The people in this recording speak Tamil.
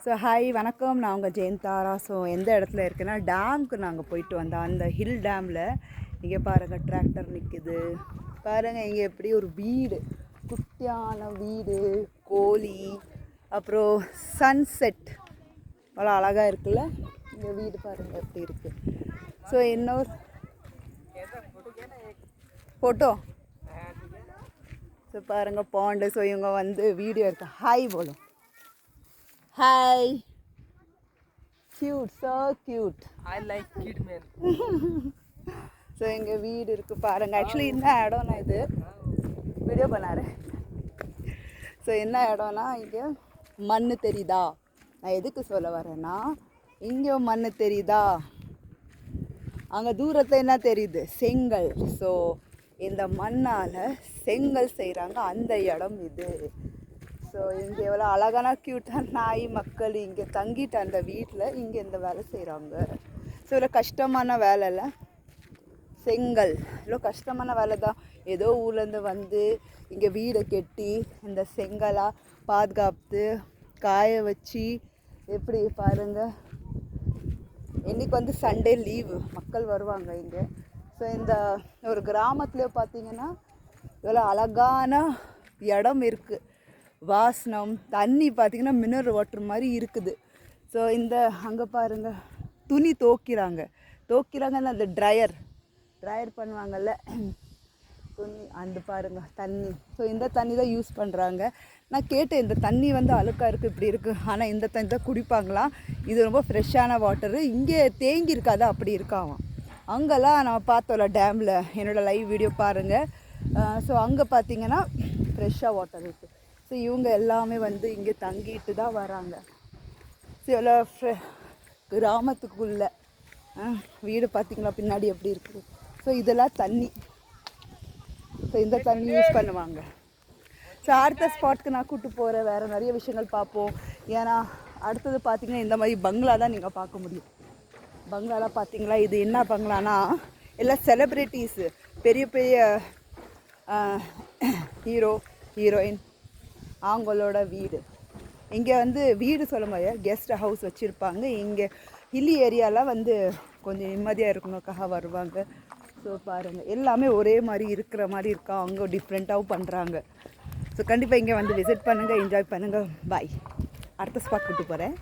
ஸோ ஹாய் வணக்கம், நான் உங்கள் ஜெயந்தாரா. ஸோ எந்த இடத்துல இருக்குன்னா டேமுக்கு நாங்கள் போயிட்டு வந்தோம். அந்த ஹில் டேமில் இங்கே பாருங்கள் டிராக்டர் நிற்குது. பாருங்கள் இங்கே எப்படி ஒரு வீடு, குட்டியான வீடு, கோழி, அப்புறம் சன்செட் அவ்வளோ அழகாக இருக்குல்ல. இந்த வீடு பாருங்கள் எப்படி இருக்குது. ஸோ இன்னொரு ஃபோட்டோ. ஸோ பாருங்கள் பாண்டு. ஸோ இவங்க வந்து வீடியோ எடுக்க ஹாய் போலும். Hi. Cute, so cute. I like cute men. So எங்கள் வீடு இருக்குது பாருங்கள். ஆக்சுவலி என்ன இடம்னா இது வீடியோ பண்ணாரு. ஸோ என்ன இடம்னா இங்கே மண் தெரியுதா? நான் எதுக்கு சொல்ல வரேன்னா, இங்கே மண் தெரியுதா, அங்கே தூரத்தில் என்ன தெரியுது? செங்கல். ஸோ இந்த மண்ணால் செங்கல் செய்கிறாங்க. அந்த இடம் இது. ஸோ இங்கே எவ்வளோ அழகான க்யூட்டான நாய் மக்கள் இங்கே தங்கிட்டு அந்த வீட்டில் இங்கே இந்த வேலை செய்கிறாங்க. ஸோ இவ்வளோ கஷ்டமான வேலை இல்லை, செங்கல் இவ்வளோ கஷ்டமான வேலை தான். ஏதோ ஊர்லேருந்து வந்து இங்கே வீடை கட்டி இந்த செங்கலாக பாதுகாத்து காய வச்சு எப்படி பாருங்கள். இன்றைக்கி வந்து சண்டே லீவு, மக்கள் வருவாங்க இங்கே. ஸோ இந்த ஒரு கிராமத்துலேயே பார்த்தீங்கன்னா இவ்வளோ அழகான இடம் இருக்குது. வாசனம் தண்ணி பார்த்திங்கன்னா மினரல் வாட்டர் மாதிரி இருக்குது. ஸோ இந்த அங்கே பாருங்கள் துணி தோக்கிறாங்கன்னு அந்த ட்ரையர் பண்ணுவாங்கள்ல துணி, அந்த பாருங்கள் தண்ணி. ஸோ இந்த தண்ணி தான் யூஸ் பண்ணுறாங்க. நான் கேட்டேன், இந்த தண்ணி வந்து அழுக்காக இருக்குது இப்படி இருக்குது, ஆனால் இந்த தண்ணி தான் குடிப்பாங்களாம். இது ரொம்ப ஃப்ரெஷ்ஷான வாட்டரு. இங்கே தேங்கி இருக்காது, அப்படி இருக்காவாம். அங்கெல்லாம் நம்ம பார்த்தோம்ல டேமில், என்னோடய லைவ் வீடியோ பாருங்கள். ஸோ அங்கே பார்த்திங்கன்னா ஃப்ரெஷ்ஷாக வாட்டர் இருக்குது. ஸோ இவங்க எல்லாமே வந்து இங்கே தங்கிட்டு தான் வராங்க. ஸோ எவ்வளோ கிராமத்துக்குள்ளே வீடு பார்த்திங்களா பின்னாடி எப்படி இருக்குது. ஸோ இதெல்லாம் தண்ணி. ஸோ இந்த தண்ணி யூஸ் பண்ணுவாங்க. ஸோ அடுத்த ஸ்பாட்க்கு நான் கூப்பிட்டு போகிறேன். வேறு நிறைய விஷயங்கள் பார்ப்போம். ஏன்னா அடுத்தது பார்த்திங்கன்னா இந்த மாதிரி பங்களா தான் நீங்கள் பார்க்க முடியும். பங்களாலாம் பார்த்திங்களா, இது என்ன பங்களானா எல்லாம் செலிப்ரிட்டிஸு, பெரிய பெரிய ஹீரோயின் அவங்களோட வீடு. இங்கே வந்து வீடு சொல்ல முடியாது, கெஸ்ட் ஹவுஸ் வச்சுருப்பாங்க. இங்கே ஹில்லி ஏரியாலாம் வந்து கொஞ்சம் நிம்மதியாக இருக்கணுக்காக வருவாங்க. ஸோ பாருங்கள் எல்லாமே ஒரே மாதிரி இருக்கிற மாதிரி இருக்கா, அவங்க டிஃப்ரெண்ட்டாகவும் பண்ணுறாங்க. ஸோ கண்டிப்பாக இங்கே வந்து விசிட் பண்ணுங்கள், என்ஜாய் பண்ணுங்கள். பாய். அடுத்த ஸ்பாட் கூப்பிட்டு போகிறேன்.